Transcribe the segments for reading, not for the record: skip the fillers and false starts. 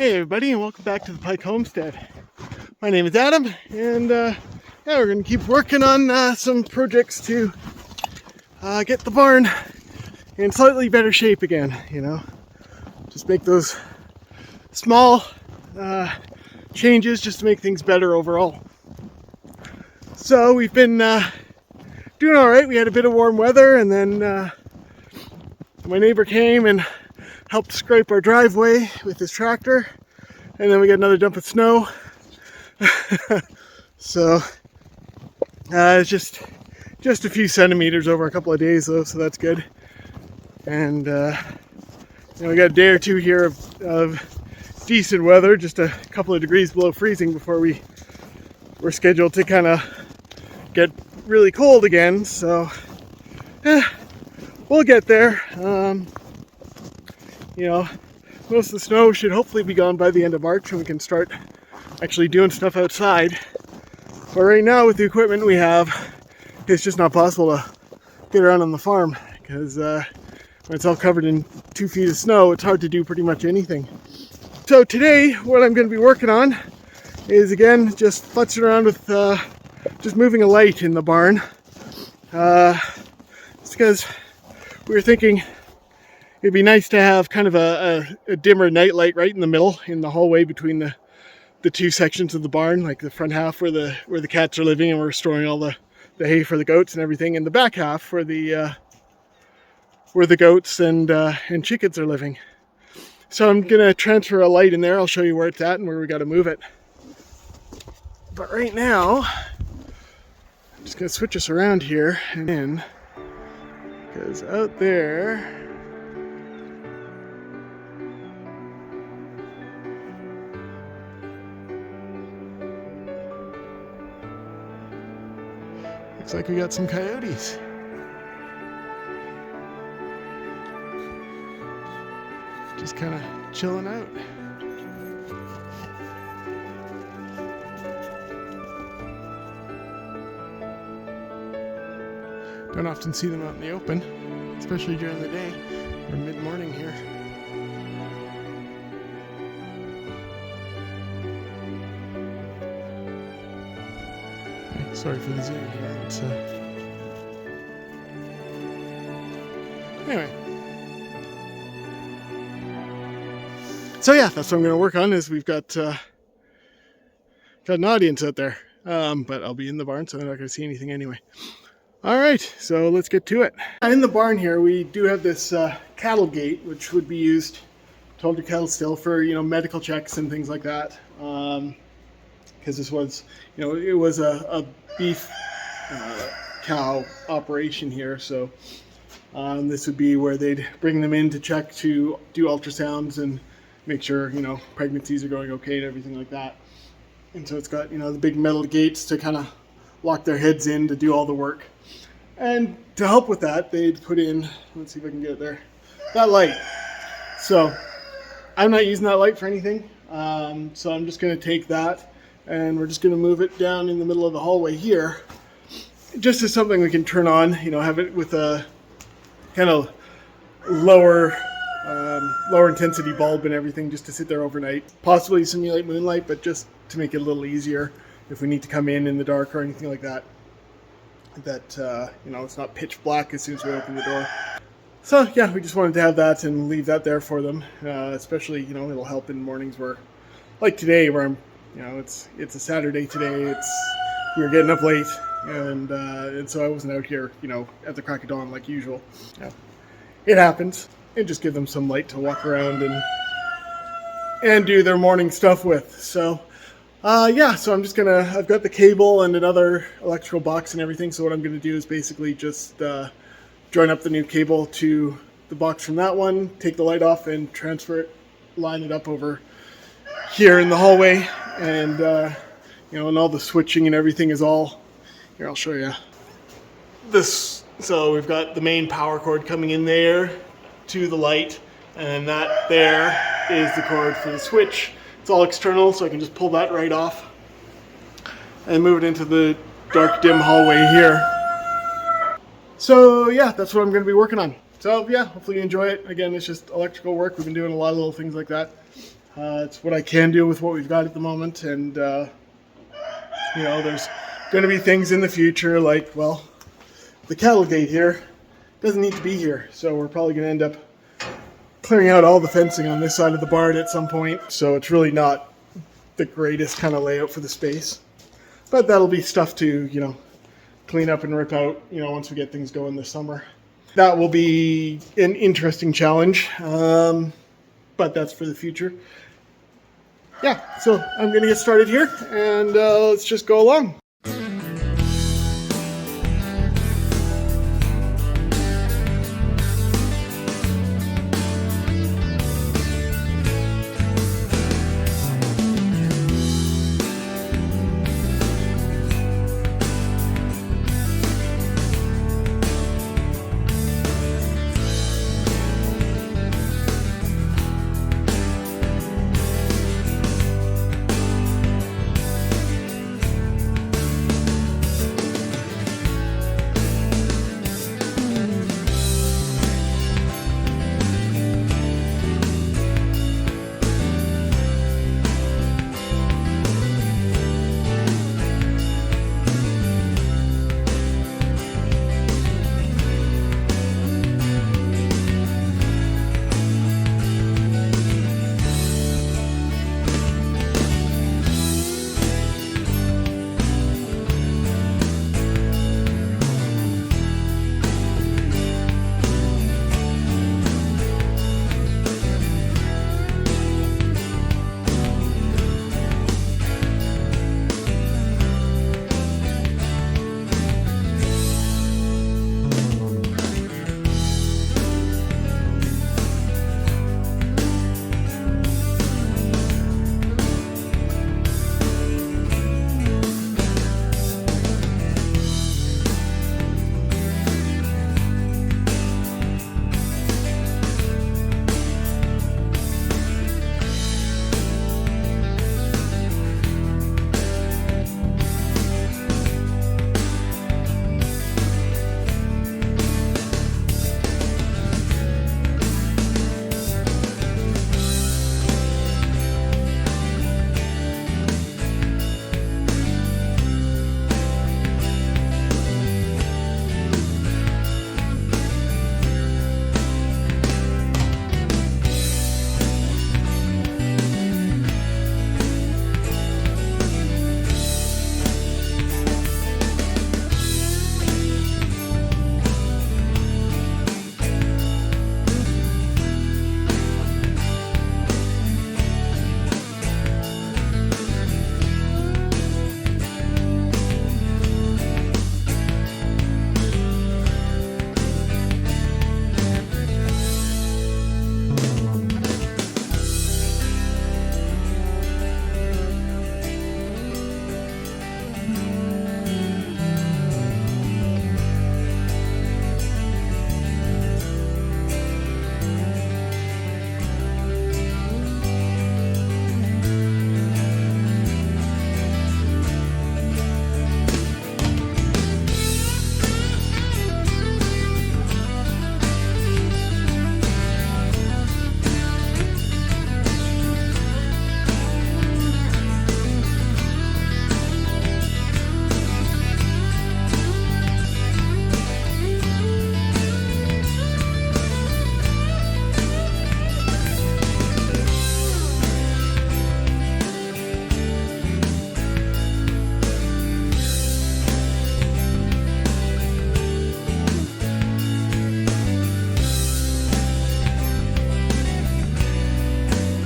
Hey everybody, and welcome back to the Pike Homestead. My name is Adam, and we're going to keep working on some projects to get the barn in slightly better shape again, Just make those small changes just to make things better overall. So we've been doing alright. We had a bit of warm weather, and then my neighbor came and helped scrape our driveway with his tractor, and then we got another dump of snow. So it's just a few centimeters over a couple of days though, so that's good. And we got a day or two here of decent weather, just a couple of degrees below freezing before we're scheduled to kind of get really cold again. So we'll get there. Most of the snow should hopefully be gone by the end of March, and we can start actually doing stuff outside. But right now, with the equipment we have, it's just not possible to get around on the farm, because when it's all covered in 2 feet of snow, it's hard to do pretty much anything. So today, what I'm going to be working on is, again, just futzing around with just moving a light in the barn. It's because we were thinking it'd be nice to have kind of a dimmer night light right in the middle, in the hallway between the two sections of the barn, like the front half where the cats are living and we're storing all the hay for the goats and everything, and the back half where the goats and chickens are living. So I'm gonna transfer a light in there. I'll show you where it's at and where we got to move it. But right now, I'm just gonna switch us around here and in, because out there, looks like we got some coyotes. Just kind of chilling out. Don't often see them out in the open, especially during the day or mid-morning here. Sorry for the zoom here. It's, anyway. So yeah, that's what I'm going to work on. Is we've got an audience out there, but I'll be in the barn, so I'm not going to see anything anyway. All right, so let's get to it. In the barn here, we do have this cattle gate, which would be used to hold your cattle still for medical checks and things like that. Because this was, it was a beef cow operation here, so this would be where they'd bring them in to check, to do ultrasounds and make sure pregnancies are going okay and everything like that. And so it's got the big metal gates to kind of lock their heads in to do all the work. And to help with that, they'd put in, let's see if I can get it there, that light. So I'm not using that light for anything, so I'm just going to take that and we're just going to move it down in the middle of the hallway here, just as something we can turn on, have it with a kind of lower intensity bulb and everything, just to sit there overnight. Possibly simulate moonlight, but just to make it a little easier if we need to come in the dark or anything like that. It's not pitch black as soon as we open the door. So yeah, we just wanted to have that and leave that there for them, especially it'll help in mornings where, like today, where I'm. It's a Saturday today. We were getting up late, and so I wasn't out here, at the crack of dawn like usual. Yeah, it happens. And just give them some light to walk around and do their morning stuff with. So, so I'm just I've got the cable and another electrical box and everything. So what I'm gonna do is basically just join up the new cable to the box from that one, take the light off, and transfer it, line it up over here in the hallway, and and all the switching and everything is all here. I'll show you this. So we've got the main power cord coming in there to the light, and that there is the cord for the switch. It's all external, so I can just pull that right off and move it into the dark, dim hallway here. So yeah, that's what I'm going to be working on. So yeah, hopefully you enjoy it. Again, it's just electrical work. We've been doing a lot of little things like that. It's what I can do with what we've got at the moment, and there's going to be things in the future like, well, the cattle gate here doesn't need to be here, so we're probably going to end up clearing out all the fencing on this side of the barn at some point, so it's really not the greatest kind of layout for the space. But that'll be stuff to, clean up and rip out, once we get things going this summer. That will be an interesting challenge, but that's for the future. Yeah, so I'm going to get started here, and let's just go along.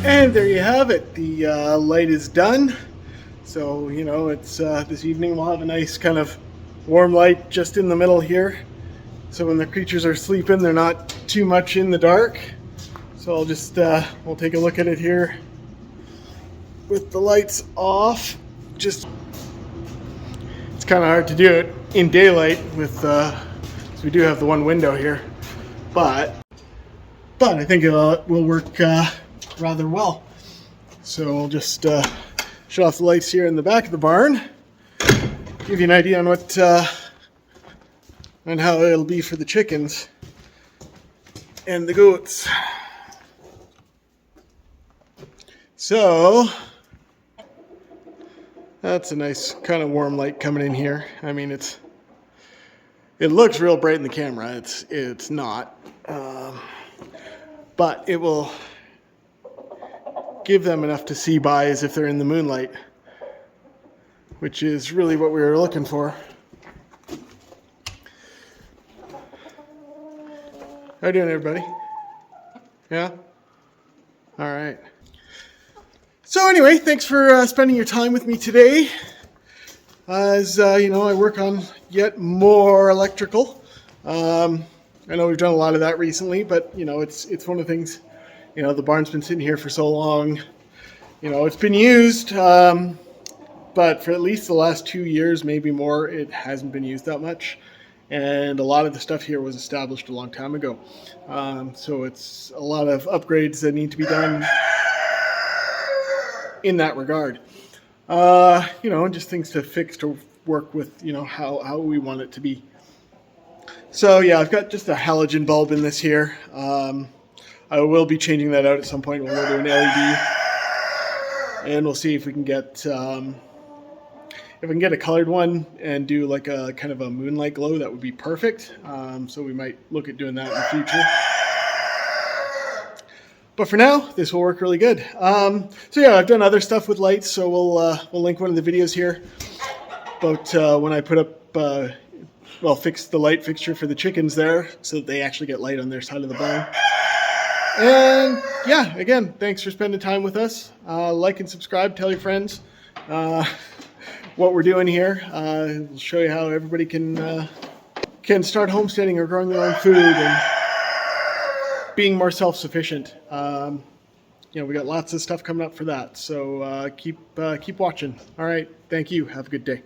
And there you have it. The light is done. So, it's this evening we'll have a nice kind of warm light just in the middle here. So when the creatures are sleeping, they're not too much in the dark. So I'll just, we'll take a look at it here with the lights off. It's kind of hard to do it in daylight with, so we do have the one window here. But I think it will work rather well. So I'll just shut off the lights here in the back of the barn, give you an idea on what on how it'll be for the chickens and the goats. So that's a nice kind of warm light coming in here. I mean, it looks real bright in the camera. It's not, but it will give them enough to see by as if they're in the moonlight, which is really what we were looking for. How you doing, everybody? Yeah? All right. So anyway, thanks for spending your time with me today. As you know, I work on yet more electrical. I know we've done a lot of that recently, but you know, it's one of the things. You know, the barn's been sitting here for so long. You know, it's been used, but for at least the last 2 years, maybe more, it hasn't been used that much. And a lot of the stuff here was established a long time ago. So it's a lot of upgrades that need to be done in that regard. You know, and just things to fix to work with, you know, how we want it to be. So yeah, I've got just a halogen bulb in this here. I will be changing that out at some point when we're doing LED. And we'll see if we can get a colored one and do like a kind of a moonlight glow. That would be perfect. So we might look at doing that in the future. But for now, this will work really good. So yeah, I've done other stuff with lights. So we'll link one of the videos here about when I put up, fix the light fixture for the chickens there so that they actually get light on their side of the barn. And yeah, again, thanks for spending time with us. Like and subscribe, tell your friends what we're doing here. We'll show you how everybody can start homesteading or growing their own food and being more self-sufficient. You know, we got lots of stuff coming up for that. So keep watching. All right, thank you. Have a good day.